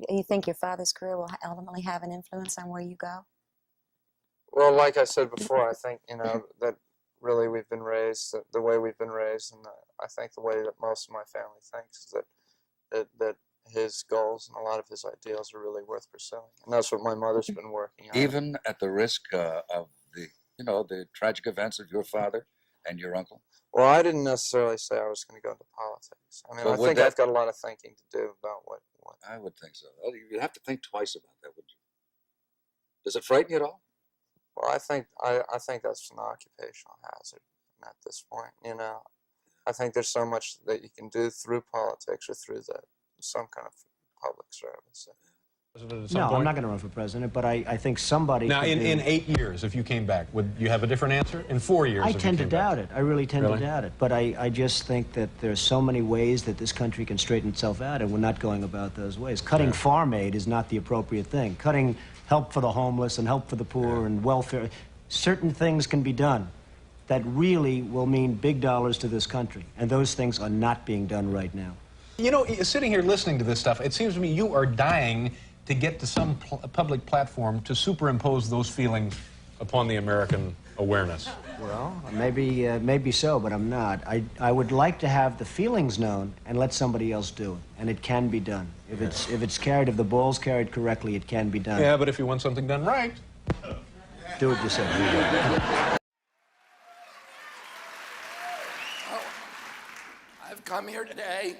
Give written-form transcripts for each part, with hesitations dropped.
You think your father's career will ultimately have an influence on where you go? Well, like I said before, I think, that really we've been raised the way we've been raised, and I think the way that most of my family thinks is that his goals and a lot of his ideals are really worth pursuing, and that's what my mother's been working on. Even at the risk of the tragic events of your father and your uncle? Well, I didn't necessarily say I was going to go into politics. I mean, I think I've got a lot of thinking to do about what. I would think so. You'd have to think twice about that, wouldn't you? Does it frighten you at all? Well, I think that's an occupational hazard at this point. I think there's so much that you can do through politics or through some kind of public service. No, I'm not going to run for president, but I think somebody. Now, in 8 years, if you came back, would you have a different answer? In 4 years, I tend to doubt it. I really tend to doubt it. But I just think that there's so many ways that this country can straighten itself out, and we're not going about those ways. Cutting farm aid is not the appropriate thing. Cutting help for the homeless and help for the poor and welfare. Certain things can be done that really will mean big dollars to this country, and those things are not being done right now. You know, sitting here listening to this stuff, it seems to me you are dying to get to some public platform to superimpose those feelings upon the American awareness. Well, maybe so, but I'm not. I would like to have the feelings known and let somebody else do it, and it can be done. If the ball's carried correctly, it can be done. Yeah, but if you want something done right, do it yourself. I've come here today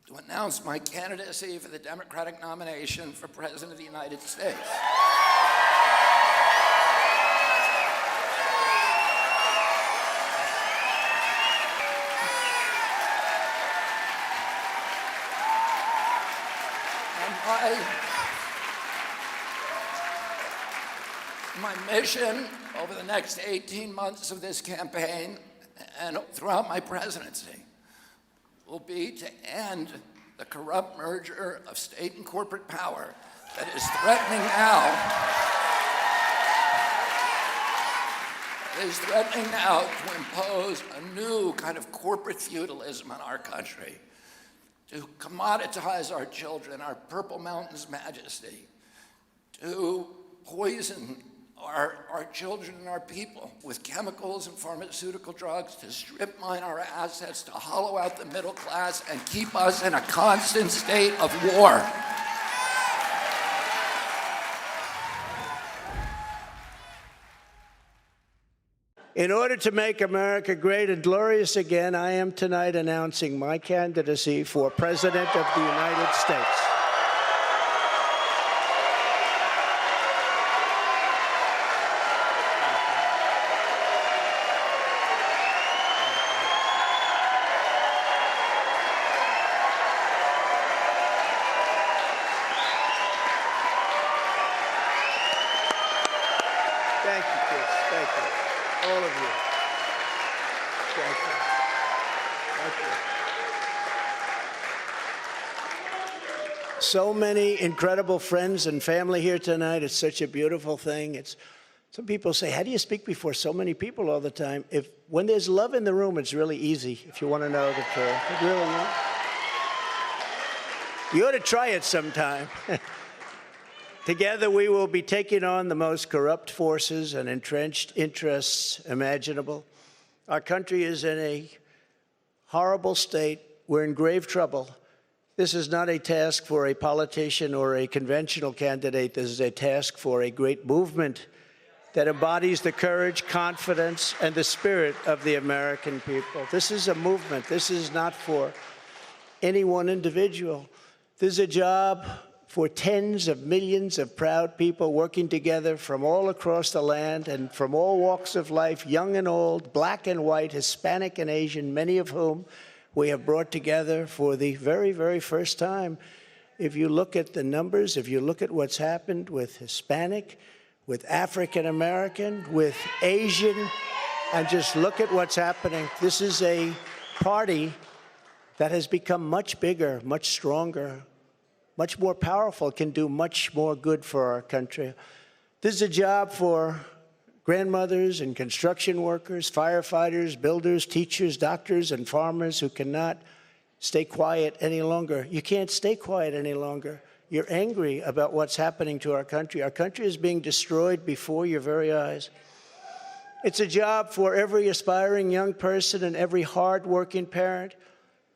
to announce my candidacy for the Democratic nomination for President of the United States. And my mission over the next 18 months of this campaign and throughout my presidency will be to end the corrupt merger of state and corporate power that is threatening now to impose a new kind of corporate feudalism on our country, to commoditize our children, our Purple Mountain's majesty, to poison our children and our people with chemicals and pharmaceutical drugs, to strip mine our assets, to hollow out the middle class, and keep us in a constant state of war. In order to make America great and glorious again, I am tonight announcing my candidacy for President of the United States. Thank you, kids. Thank you. All of you. Thank you. Thank you. So many incredible friends and family here tonight. It's such a beautiful thing. Some people say, how do you speak before so many people all the time? When there's love in the room, it's really easy, if you want to know the truth. It really is. You ought to try it sometime. Together, we will be taking on the most corrupt forces and entrenched interests imaginable. Our country is in a horrible state. We're in grave trouble. This is not a task for a politician or a conventional candidate. This is a task for a great movement that embodies the courage, confidence, and the spirit of the American people. This is a movement. This is not for any one individual. This is a job for tens of millions of proud people working together from all across the land and from all walks of life, young and old, black and white, Hispanic and Asian, many of whom we have brought together for the very, very first time. If you look at the numbers, if you look at what's happened with Hispanic, with African American, with Asian, and just look at what's happening. This is a party that has become much bigger, much stronger, much more powerful, can do much more good for our country. This is a job for grandmothers and construction workers, firefighters, builders, teachers, doctors, and farmers who cannot stay quiet any longer. You can't stay quiet any longer. You're angry about what's happening to our country. Our country is being destroyed before your very eyes. It's a job for every aspiring young person and every hard-working parent,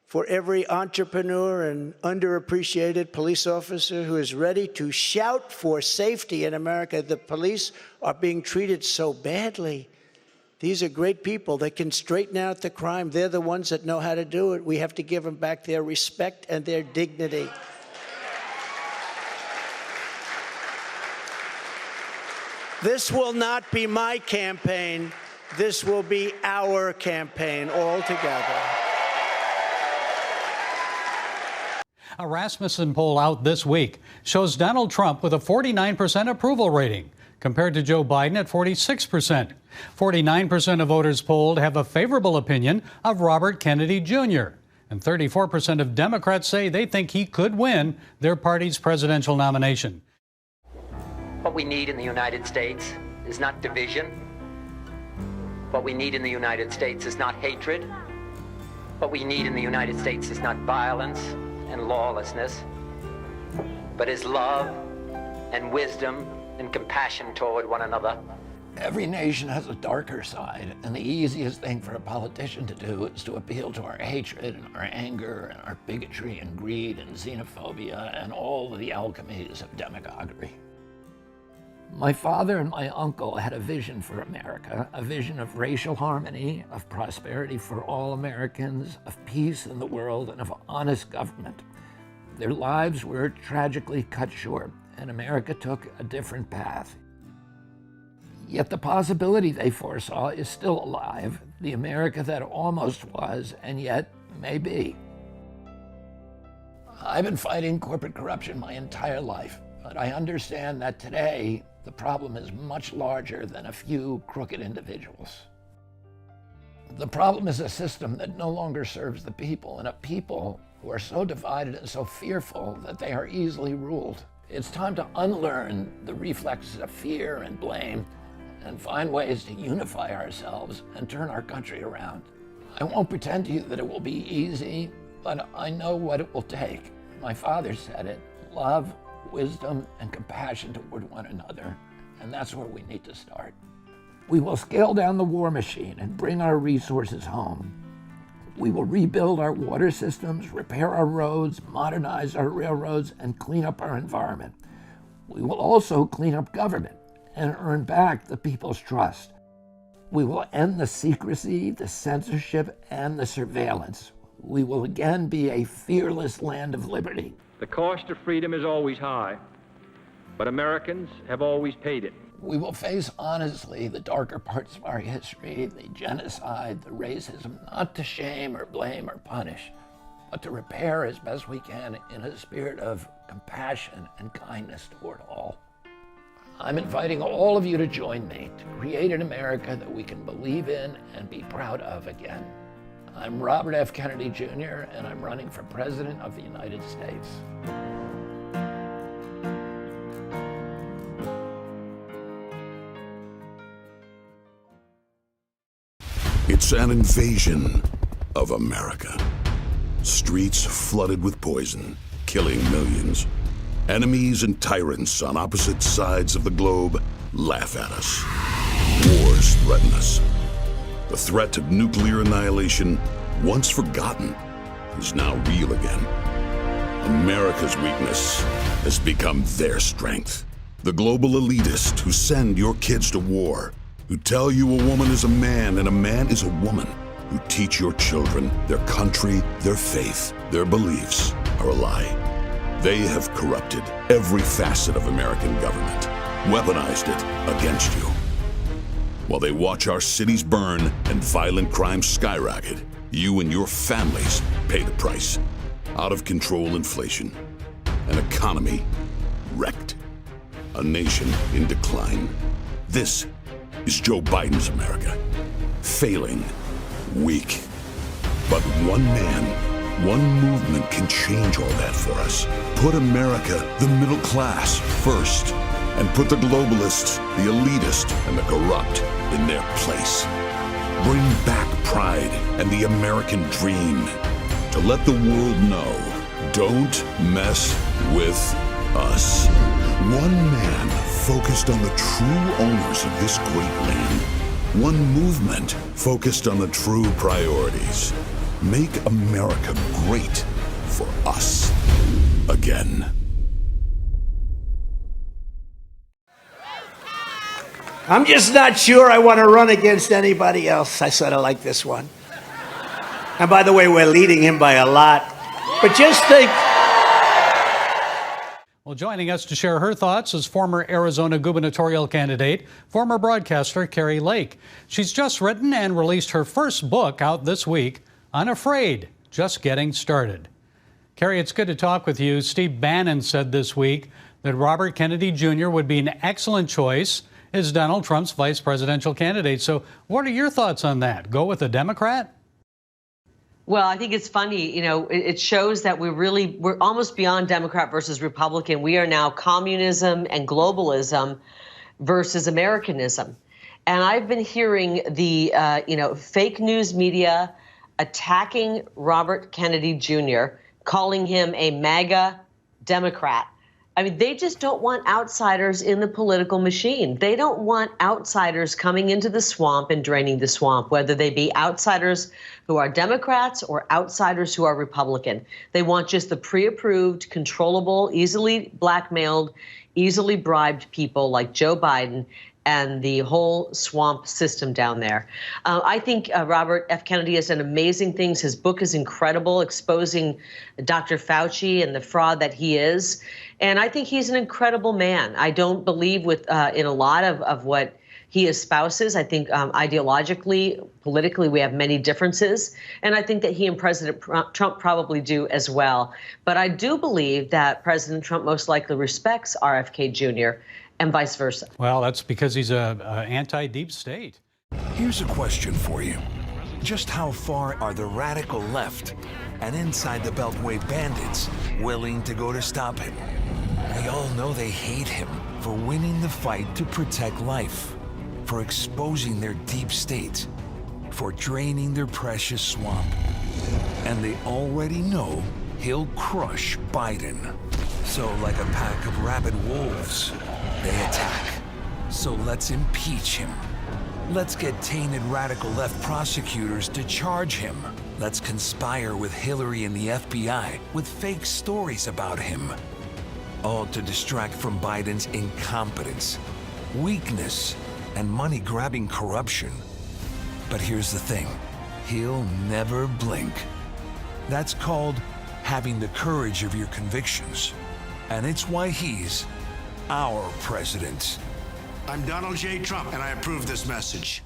for every entrepreneur and underappreciated police officer who is ready to shout for safety in America. The police are being treated so badly. These are great people. They can straighten out the crime. They're the ones that know how to do it. We have to give them back their respect and their dignity. This will not be my campaign. This will be our campaign all together. A Rasmussen poll out this week shows Donald Trump with a 49% approval rating, compared to Joe Biden at 46%. 49% of voters polled have a favorable opinion of Robert Kennedy Jr., and 34% of Democrats say they think he could win their party's presidential nomination. What we need in the United States is not division. What we need in the United States is not hatred. What we need in the United States is not violence and lawlessness, but is love and wisdom and compassion toward one another. Every nation has a darker side, and the easiest thing for a politician to do is to appeal to our hatred and our anger and our bigotry and greed and xenophobia and all of the alchemies of demagoguery. My father and my uncle had a vision for America, a vision of racial harmony, of prosperity for all Americans, of peace in the world, and of honest government. Their lives were tragically cut short, and America took a different path. Yet the possibility they foresaw is still alive, the America that almost was and yet may be. I've been fighting corporate corruption my entire life, but I understand that today the problem is much larger than a few crooked individuals. The problem is a system that no longer serves the people, and a people who are so divided and so fearful that they are easily ruled. It's time to unlearn the reflexes of fear and blame and find ways to unify ourselves and turn our country around. I won't pretend to you that it will be easy, but I know what it will take. My father said it: love, wisdom, and compassion toward one another, and that's where we need to start. We will scale down the war machine and bring our resources home. We will rebuild our water systems, repair our roads, modernize our railroads, and clean up our environment. We will also clean up government and earn back the people's trust. We will end the secrecy, the censorship, and the surveillance. We will again be a fearless land of liberty. The cost of freedom is always high, but Americans have always paid it. We will face honestly the darker parts of our history, the genocide, the racism, not to shame or blame or punish, but to repair as best we can in a spirit of compassion and kindness toward all. I'm inviting all of you to join me to create an America that we can believe in and be proud of again. I'm Robert F. Kennedy Jr., and I'm running for President of the United States. It's an invasion of America. Streets flooded with poison, killing millions. Enemies and tyrants on opposite sides of the globe laugh at us. Wars threaten us. The threat of nuclear annihilation, once forgotten, is now real again. America's weakness has become their strength. The global elitists who send your kids to war, who tell you a woman is a man and a man is a woman, who teach your children their country, their faith, their beliefs are a lie. They have corrupted every facet of American government, weaponized it against you. While they watch our cities burn and violent crime skyrocket, you and your families pay the price. Out of control inflation, an economy wrecked, a nation in decline. This is Joe Biden's America. Failing, weak. But one man, one movement can change all that for us. Put America, the middle class, first. And put the globalists, the elitist, and the corrupt in their place. Bring back pride and the American dream. to let the world know, don't mess with us. One man focused on the true owners of this great land. One movement focused on the true priorities. Make America great for us again. I'm just not sure I want to run against anybody else. I sort of like this one. And by the way, we're leading him by a lot. But just think. Well, joining us to share her thoughts is former Arizona gubernatorial candidate, former broadcaster Kari Lake. She's just written and released her first book out this week, Unafraid, Just Getting Started. Kari, it's good to talk with you. Steve Bannon said this week that Robert Kennedy Jr. would be an excellent choice as Donald Trump's vice presidential candidate. So what are your thoughts on that? Go with a Democrat? Well, I think it's funny, it shows that we're almost beyond Democrat versus Republican. We are now communism and globalism versus Americanism. And I've been hearing the, fake news media attacking Robert Kennedy Jr., calling him a MAGA Democrat. I mean, they just don't want outsiders in the political machine. They don't want outsiders coming into the swamp and draining the swamp, whether they be outsiders who are Democrats or outsiders who are Republican. They want just the pre-approved, controllable, easily blackmailed, easily bribed people like Joe Biden and the whole swamp system down there. I think Robert F. Kennedy has done amazing things. His book is incredible, exposing Dr. Fauci and the fraud that he is. And I think he's an incredible man. I don't believe in a lot of what he espouses. I think ideologically, politically, we have many differences. And I think that he and President Trump probably do as well. But I do believe that President Trump most likely respects RFK Jr., and vice versa. Well, that's because he's a anti-deep state. Here's a question for you. Just how far are the radical left and inside the Beltway bandits willing to go to stop him? We all know they hate him for winning the fight to protect life, for exposing their deep state, for draining their precious swamp. And they already know he'll crush Biden. So like a pack of rabid wolves, they attack. So let's impeach him. Let's get tainted radical left prosecutors to charge him. Let's conspire with Hillary and the FBI with fake stories about him. All to distract from Biden's incompetence, weakness, and money-grabbing corruption. But here's the thing, he'll never blink. That's called having the courage of your convictions. And it's why he's our president. I'm Donald J. Trump, and I approve this message.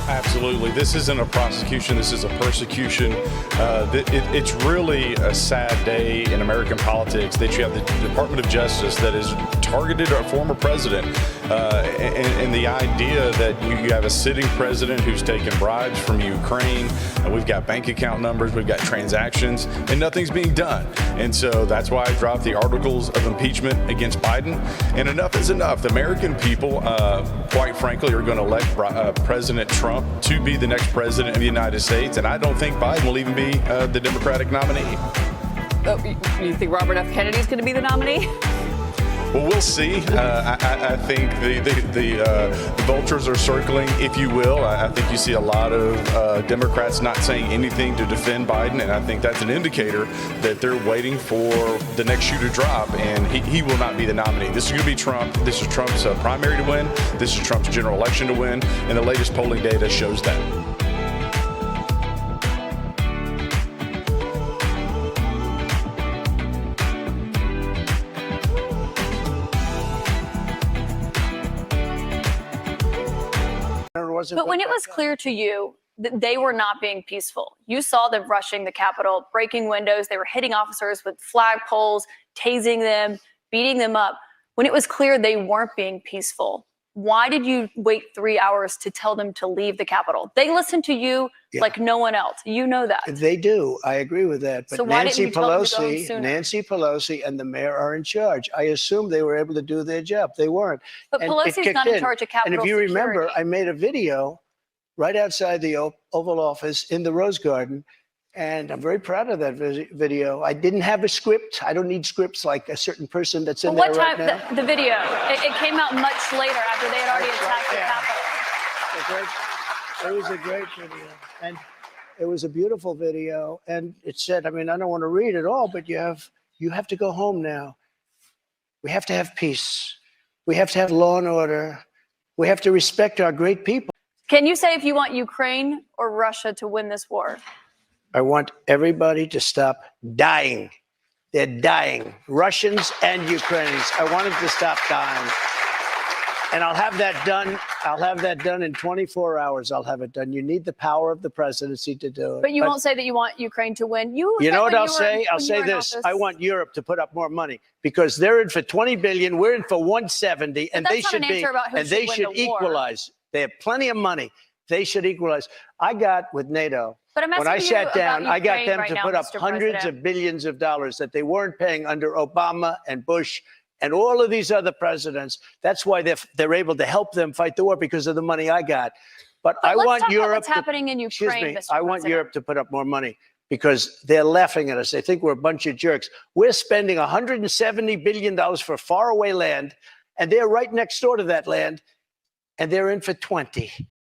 Absolutely. This isn't a prosecution. This is a persecution. It's really a sad day in American politics that you have the Department of Justice that has targeted a former president. And the idea that you have a sitting president who's taken bribes from Ukraine. We've got bank account numbers. We've got transactions. And nothing's being done. And so that's why I dropped the articles of impeachment against Biden. And enough is enough. The American people, quite frankly, are going to elect President Trump to be the next president of the United States, and I don't think Biden will even be the Democratic nominee. You think Robert F. Kennedy is going to be the nominee? Well, we'll see. I think the vultures are circling, if you will. I think you see a lot of Democrats not saying anything to defend Biden, and I think that's an indicator that they're waiting for the next shoe to drop, and he will not be the nominee. This is going to be Trump. This is Trump's primary to win. This is Trump's general election to win, and the latest polling data shows that. But when it was clear to you that they were not being peaceful, you saw them rushing the Capitol, breaking windows, they were hitting officers with flagpoles, tasing them, beating them up. When it was clear they weren't being peaceful, Why did you wait 3 hours to tell them to leave the Capitol? They listen to you like no one else. You know that. They do. I agree with that. But So why didn't Nancy you tell them to go home sooner? Nancy Pelosi and the mayor are in charge. I assume they were able to do their job. They weren't. But And it Pelosi's kicked not in in. charge of Capitol And if you remember, security. I made a video right outside the Oval Office in the Rose Garden. And I'm very proud of that video. I didn't have a script. I don't need scripts like a certain person that's in Well, there what right time? now. The video. It came out much later after they had already attacked the Capitol. It was a great video. And it was a beautiful video. And it said, I mean, I don't want to read it all, but you have to go home now. We have to have peace. We have to have law and order. We have to respect our great people. Can you say if you want Ukraine or Russia to win this war? I want everybody to stop dying. They're dying, Russians and Ukrainians. I want them to stop dying. And I'll have that done. I'll have that done in 24 hours. I'll have it done. You need the power of the presidency to do it. But you won't say that you want Ukraine to win. You know what when I'll you were say? in- I'll when you say were in this. office. I want Europe to put up more money because they're in for 20 billion. We're in for 170, and that's they not should an be. answer about who And they should should win the war. equalize. They have plenty of money. They should equalize. I got with NATO. But I'm When I asking you sat down, about I got Ukraine them right to now, put up Mr. hundreds President. of billions of dollars that they weren't paying under Obama and Bush and all of these other presidents. That's why they're able to help them fight the war because of the money I got. But I let's want talk about Europe. what's happening in Excuse Ukraine, me. Mr. I want President. Europe to put up more money because they're laughing at us. They think we're a bunch of jerks. We're spending $170 billion for faraway land, and they're right next door to that land, and they're in for 20.